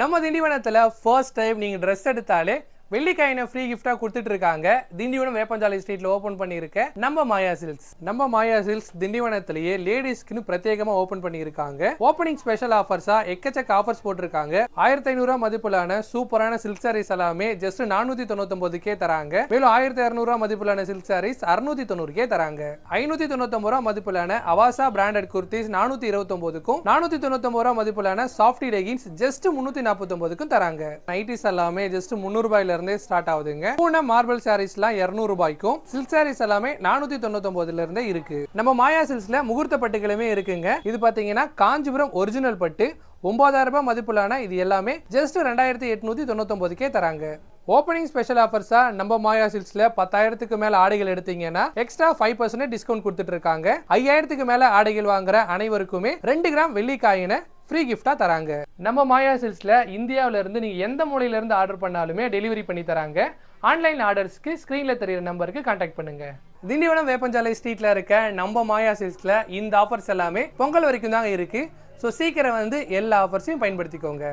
நம்ம திண்டிவனத்துல first time நீங்க dress எடுத்தாலே வெள்ளிக்காயினை ஃப்ரீ கிஃப்டா கொடுத்துட்டு இருக்காங்க. திண்டிவனம் வேப்பஞ்சாலை ஸ்ட்ரீட்ல ஓபன் பண்ணியிருக்க நம்ம மாயா சில்க்ஸ் திண்டிவனத்திலேயே லேடிஸ்க்குன்னு பிரத்யேகமா ஓபன் பண்ணியிருக்காங்க. ஓப்பனிங் ஸ்பெஷல் ஆஃபர்ஸா எக்கச்சக்க ஆஃபர்ஸ் போட்டிருக்காங்க. 1500 மதிப்பிலான சூப்பரான சில்க் சாரீஸ் எல்லாமே ஜஸ்ட் 499 தராங்க. மேலும் 1200 மதிப்பிலான சில்க் சாரீஸ் 690 தராங்க. 599 மதிப்பிலான அவாசா பிராண்டட் குர்த்திஸ் 429க்கும் 499 மதிப்பிலான சாஃப்டி லெகின்ஸ் ஜஸ்ட் 349க்கும் தராங்க. நைட்டிஸ் எல்லாமே ஜஸ்ட் 300 ரூபாயில ஸ்டார்ட் ஆகுதுங்க. பூனை மார்பிள் சாரீஸ்லாம் 200 ரூபாய்க்கும், சில்க் சாரீஸ் எல்லாமே 499ல இருந்தே இருக்கு. நம்ம மாயா சில்க்ஸ்ல முகூர்த்த பட்டுகளுமே இருக்குங்க. இது பாத்தீங்கன்னா காஞ்சிபுரம் ஒரிஜினல் பட்டு 9000 ரூபாய் மதிப்பிலான இது எல்லாமே ஜஸ்ட் 2899 தராங்க. ஓப்பனிங் ஸ்பெஷல் ஆஃபர்ஸா நம்ம மாயா சில்க்ஸ்ல 10,000க்கு மேல ஆடைகள் எடுத்தீங்கன்னா எக்ஸ்ட்ரா 5% டிஸ்கவுண்ட் கொடுத்துட்டு இருக்காங்க. 5000க்கு மேல ஆடைகள் வாங்குற அனைவருக்குமே 2 கிராம் வெள்ளிக்காயினை ஃப்ரீ கிஃப்டா தராங்க. நம்ம மாயா சில்க்ஸ்ல இந்தியாவில இருந்து நீங்க எந்த மூலையில இருந்து ஆர்டர் பண்ணாலுமே டெலிவரி பண்ணி தராங்க. ஆன்லைன் ஆர்டர்ஸ்க்கு ஸ்கிரீன்ல தெரியுற நம்பருக்கு கான்டாக்ட் பண்ணுங்க. திண்டிவனம் வேப்பஞ்சாலை ஸ்ட்ரீட்ல இருக்க நம்ம மாயா சில்க்ஸ்ல இந்த ஆஃபர்ஸ் எல்லாமே பொங்கல் வரைக்கும் தாங்க இருக்கு. ஸோ சீக்கிரம் வந்து எல்லா ஆஃபர்ஸையும் பயன்படுத்திக்கோங்க.